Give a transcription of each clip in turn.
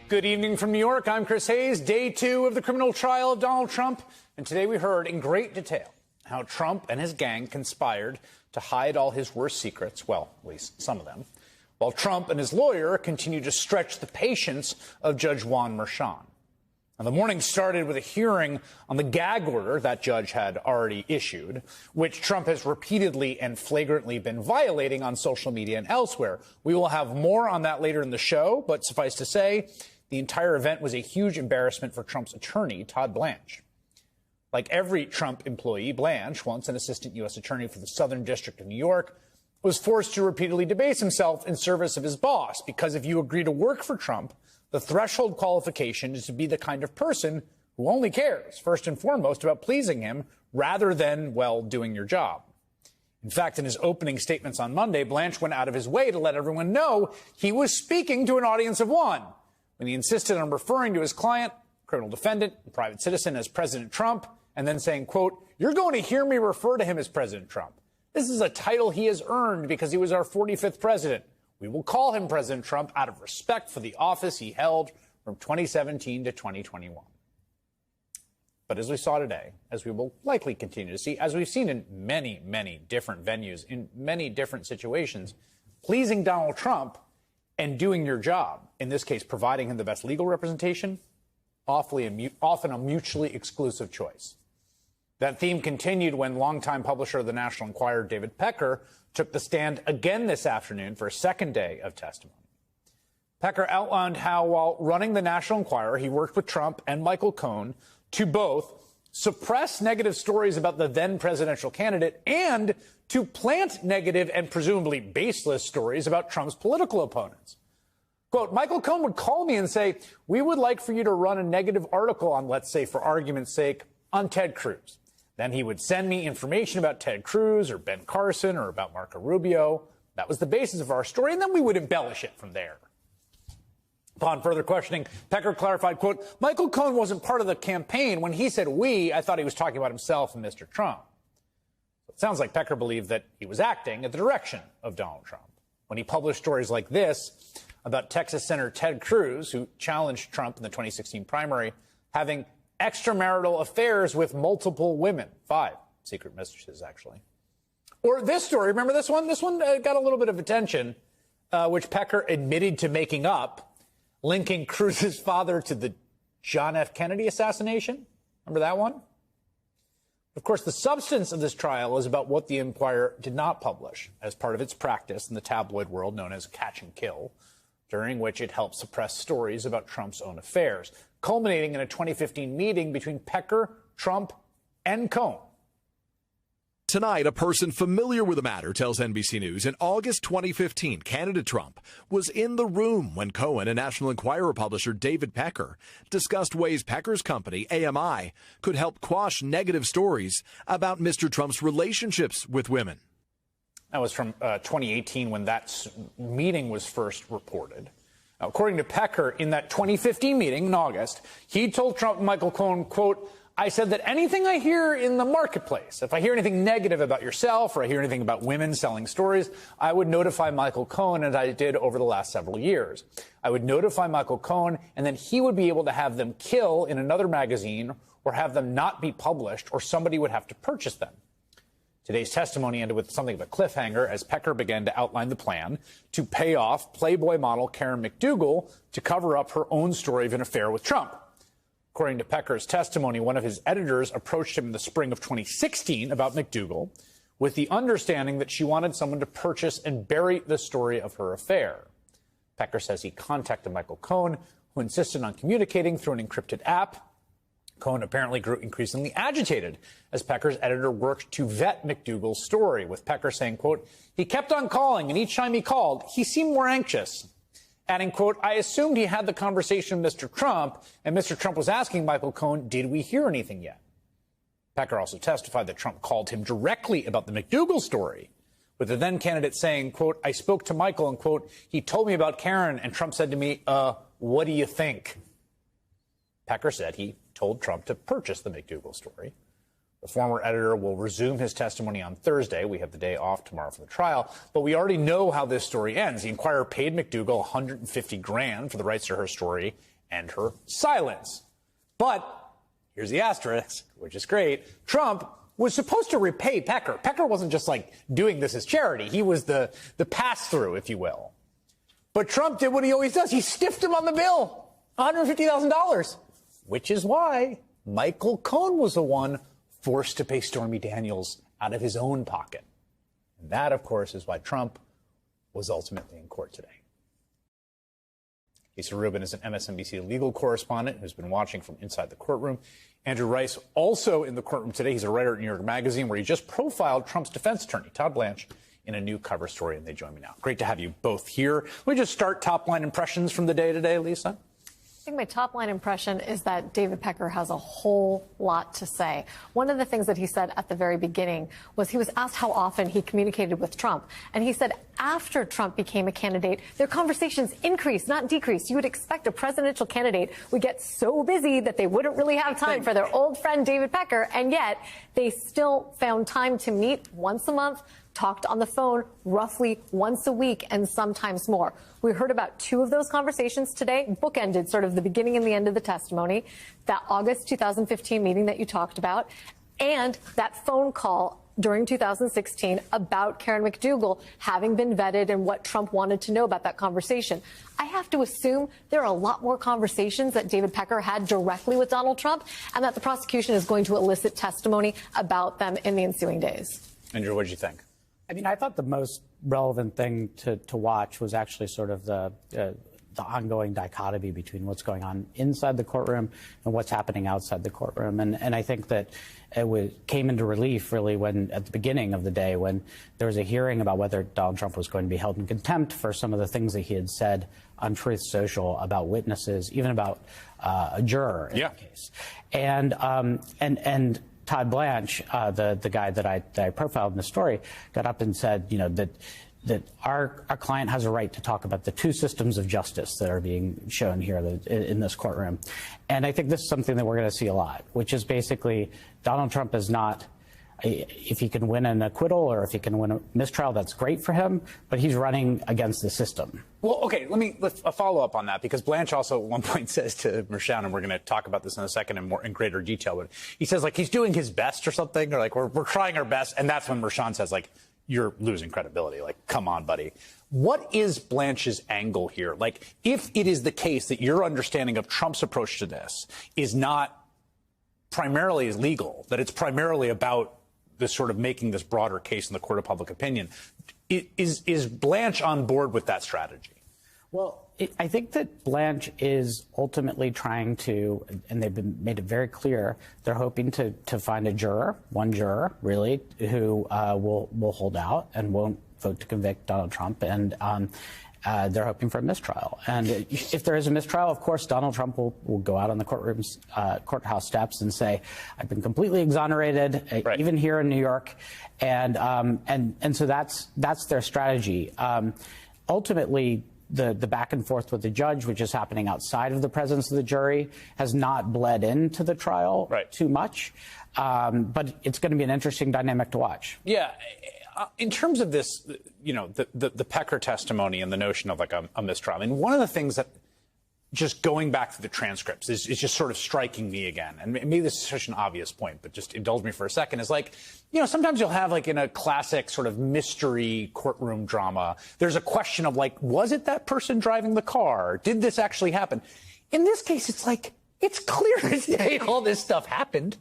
Good evening from New York. I'm Chris Hayes. Day 2 of the criminal trial of Donald Trump. And today we heard in great detail how Trump and his gang conspired to hide all his worst secrets, well, at least some of them, while Trump and his lawyer continued to stretch the patience of Judge Juan Merchan. Now, the morning started with a hearing on the gag order that judge had already issued, which Trump has repeatedly and flagrantly been violating on social media and elsewhere. We will have more on that later in the show, but suffice to say, the entire event was a huge embarrassment for Trump's attorney, Todd Blanche. Like every Trump employee, Blanche, once an assistant U.S. attorney for the Southern District of New York, was forced to repeatedly debase himself in service of his boss, because if you agree to work for Trump, the threshold qualification is to be the kind of person who only cares, first and foremost, about pleasing him rather than, well, doing your job. In fact, in his opening statements on Monday, Blanche went out of his way to let everyone know he was speaking to an audience of one when he insisted on referring to his client, criminal defendant, and private citizen, as President Trump, and then saying, quote, "You're going to hear me refer to him as President Trump. This is a title he has earned because he was our 45th president. We will call him President Trump out of respect for the office he held from 2017 to 2021. But as we saw today, as we will likely continue to see, as we've seen in many, many different venues, in many different situations, pleasing Donald Trump and doing your job, in this case providing him the best legal representation, often a mutually exclusive choice. That theme continued when longtime publisher of the National Enquirer, David Pecker, took the stand again this afternoon for a second day of testimony. Pecker outlined how, while running the National Enquirer, he worked with Trump and Michael Cohen to both suppress negative stories about the then presidential candidate and to plant negative and presumably baseless stories about Trump's political opponents. Quote, Michael Cohen would call me and say, "We would like for you to run a negative article on, let's say, for argument's sake, on Ted Cruz." Then he would send me information about Ted Cruz or Ben Carson or about Marco Rubio. That was the basis of our story, and then we would embellish it from there. Upon further questioning, Pecker clarified, quote, "Michael Cohen wasn't part of the campaign. When he said we, I thought he was talking about himself and Mr. Trump." It sounds like Pecker believed that he was acting at the direction of Donald Trump when he published stories like this about Texas Senator Ted Cruz, who challenged Trump in the 2016 primary, having extramarital affairs with multiple women, 5 secret mistresses, actually. Or this story, remember this one? This one got a little bit of attention, which Pecker admitted to making up, linking Cruz's father to the John F. Kennedy assassination. Remember that one? Of course, the substance of this trial is about what the Enquirer did not publish as part of its practice in the tabloid world known as catch and kill, during which it helped suppress stories about Trump's own affairs, culminating in a 2015 meeting between Pecker, Trump, and Cohen. Tonight, a person familiar with the matter tells NBC News in August 2015, candidate Trump was in the room when Cohen and National Enquirer publisher David Pecker discussed ways Pecker's company, AMI, could help quash negative stories about Mr. Trump's relationships with women. That was from 2018 when that meeting was first reported. Now, according to Pecker, in that 2015 meeting in August, he told Trump and Michael Cohen, quote, "I said that anything I hear in the marketplace, if I hear anything negative about yourself or I hear anything about women selling stories, I would notify Michael Cohen, as I did over the last several years. I would notify Michael Cohen, and then he would be able to have them kill in another magazine or have them not be published, or somebody would have to purchase them." Today's testimony ended with something of a cliffhanger as Pecker began to outline the plan to pay off Playboy model Karen McDougal to cover up her own story of an affair with Trump. According to Pecker's testimony, one of his editors approached him in the spring of 2016 about McDougal with the understanding that she wanted someone to purchase and bury the story of her affair. Pecker says he contacted Michael Cohen, who insisted on communicating through an encrypted app. Cohen apparently grew increasingly agitated as Pecker's editor worked to vet McDougal's story, with Pecker saying, quote, "He kept on calling, and each time he called, he seemed more anxious." Adding, quote, "I assumed he had the conversation with Mr. Trump, and Mr. Trump was asking Michael Cohen, did we hear anything yet?" Pecker also testified that Trump called him directly about the McDougal story, with the then candidate saying, quote, "I spoke to Michael, and, quote, he told me about Karen, and Trump said to me, what do you think?" Pecker said he told Trump to purchase the McDougal story, The former editor will resume his testimony on Thursday. We have the day off tomorrow for the trial, but we already know how this story ends. The Inquirer paid McDougal $150,000 for the rights to her story and her silence. But here's the asterisk, which is great. Trump was supposed to repay Pecker. Pecker wasn't just like doing this as charity. He was the pass-through, if you will. But Trump did what he always does. He stiffed him on the bill, $150,000, which is why Michael Cohen was the one forced to pay Stormy Daniels out of his own pocket. And that, of course, is why Trump was ultimately in court today. Lisa Rubin is an MSNBC legal correspondent who's been watching from inside the courtroom. Andrew Rice, also in the courtroom today. He's a writer at New York Magazine, where he just profiled Trump's defense attorney, Todd Blanche, in a new cover story, and they join me now. Great to have you both here. Let me just start top-line impressions from the day today, Lisa. I think my top line impression is that David Pecker has a whole lot to say. One of the things that he said at the very beginning was he was asked how often he communicated with Trump. And he said after Trump became a candidate, their conversations increased, not decreased. You would expect a presidential candidate would get so busy that they wouldn't really have time for their old friend David Pecker. And yet they still found time to meet once a month, talked on the phone roughly once a week, and sometimes more. We heard about two of those conversations today, bookended sort of the beginning and the end of the testimony, that August 2015 meeting that you talked about, and that phone call during 2016 about Karen McDougal having been vetted and what Trump wanted to know about that conversation. I have to assume there are a lot more conversations that David Pecker had directly with Donald Trump, and that the prosecution is going to elicit testimony about them in the ensuing days. Andrew, what did you think? I mean, I thought the most relevant thing to watch was actually sort of the ongoing dichotomy between what's going on inside the courtroom and what's happening outside the courtroom. And I think that it came into relief, really, when at the beginning of the day, when there was a hearing about whether Donald Trump was going to be held in contempt for some of the things that he had said on Truth Social about witnesses, even about a juror in the case. And Todd Blanche, the guy that I profiled in the story, got up and said, you know, that our client has a right to talk about the two systems of justice that are being shown here in this courtroom. And I think this is something that we're going to see a lot, which is basically Donald Trump is not, if he can win an acquittal or if he can win a mistrial, that's great for him, but he's running against the system. Well, okay, let's follow up on that, because Blanche also at one point says to Mershon, and we're going to talk about this in a second in greater detail, but he says, like, he's doing his best or something, or like, we're trying our best, and that's when Mershon says, like, you're losing credibility. Like, come on, buddy. What is Blanche's angle here? Like, if it is the case that your understanding of Trump's approach to this is not primarily legal, that it's primarily about this sort of making this broader case in the court of public opinion, is Blanche on board with that strategy? Well, I think that Blanche is ultimately trying to, and they've made it very clear, they're hoping to find a juror, one juror, really, who will hold out and won't vote to convict Donald Trump. And they're hoping for a mistrial. And if there is a mistrial, of course, Donald Trump will go out on the courthouse steps and say, I've been completely exonerated, even here in New York. And so that's their strategy. Ultimately, the back and forth with the judge, which is happening outside of the presence of the jury, has not bled into the trial too much. But it's going to be an interesting dynamic to watch. Yeah. In terms of this, you know, the Pecker testimony and the notion of like a mistrial, I mean, one of the things that just going back to the transcripts is just sort of striking me again. And maybe this is such an obvious point, but just indulge me for a second, is like, you know, sometimes you'll have like in a classic sort of mystery courtroom drama, there's a question of like, was it that person driving the car? Did this actually happen? In this case, it's like, it's clear as day all this stuff happened.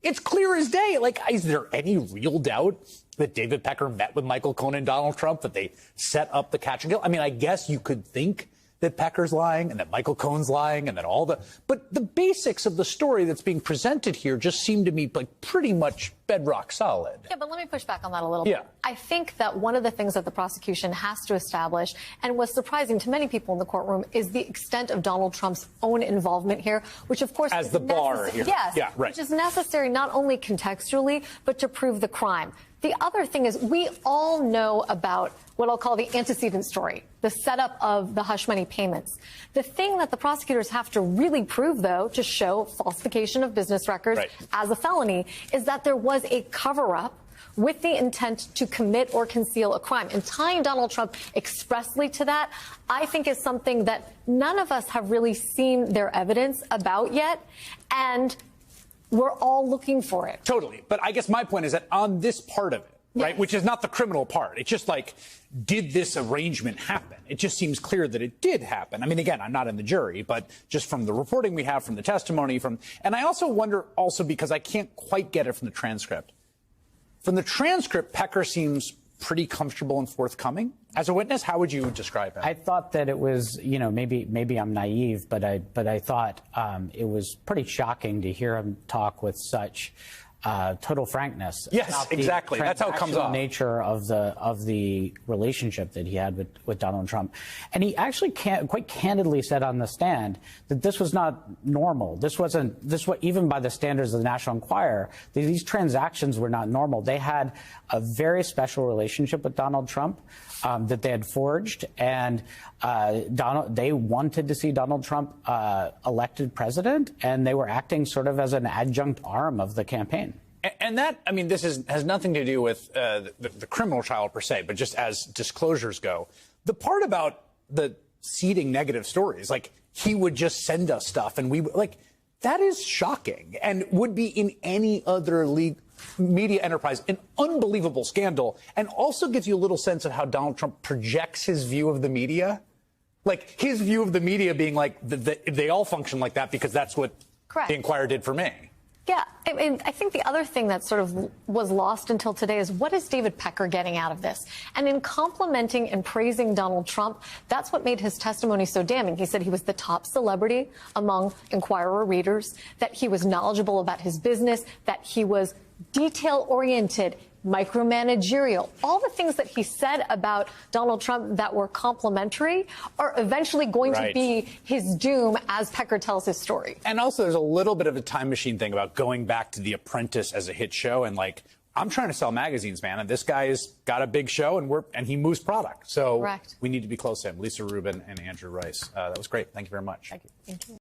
It's clear as day. Like, is there any real doubt that David Pecker met with Michael Cohen and Donald Trump, that they set up the catch and kill? I mean, I guess you could think that Pecker's lying and that Michael Cohen's lying and that all the, but the basics of the story that's being presented here just seem to me like pretty much bedrock solid. Yeah, but let me push back on that a little Yeah. bit. I think that one of the things that the prosecution has to establish, and was surprising to many people in the courtroom, is the extent of Donald Trump's own involvement here, which of course As is the bar here. Yes, Yeah, right. which is necessary not only contextually, but to prove the crime. The other thing is we all know about what I'll call the antecedent story, the setup of the hush money payments. The thing that the prosecutors have to really prove, though, to show falsification of business records Right. as a felony, is that there was a cover-up with the intent to commit or conceal a crime. And tying Donald Trump expressly to that, I think, is something that none of us have really seen their evidence about yet. And we're all looking for it. Totally. But I guess my point is that on this part of it, right, Yes. which is not the criminal part, it's just like, did this arrangement happen? It just seems clear that it did happen. I mean, again, I'm not in the jury, but just from the reporting we have, from the testimony, and I also wonder, because I can't quite get it from the transcript. From the transcript, Pecker seems pretty comfortable and forthcoming as a witness. How would you describe him? I thought that it was, maybe I'm naive, but I thought it was pretty shocking to hear him talk with such total frankness. Yes, about the exactly. That's how it comes transactional off. Nature of the relationship that he had with Donald Trump, and he actually quite candidly said on the stand that this was not normal. This was even by the standards of the National Enquirer. These transactions were not normal. They had a very special relationship with Donald Trump that they had forged, and they wanted to see Donald Trump elected president, and they were acting sort of as an adjunct arm of the campaign. And that, I mean, this has nothing to do with the criminal trial per se, but just as disclosures go. The part about the seeding negative stories, like he would just send us stuff and that is shocking and would be in any other media enterprise an unbelievable scandal, and also gives you a little sense of how Donald Trump projects his view of the media. Like his view of the media being like they all function like that because that's what Correct. the Enquirer did for me. Yeah, I mean, I think the other thing that sort of was lost until today is what is David Pecker getting out of this? And in complimenting and praising Donald Trump, that's what made his testimony so damning. He said he was the top celebrity among Enquirer readers, that he was knowledgeable about his business, that he was detail-oriented, micromanagerial. All the things that he said about Donald Trump that were complimentary are eventually going to be his doom as Pecker tells his story. And also there's a little bit of a time machine thing about going back to The Apprentice as a hit show, and I'm trying to sell magazines, man, and this guy's got a big show and he moves product. So Correct. We need to be close to him. Lisa Rubin and Andrew Rice. That was great. Thank you very much. Thank you.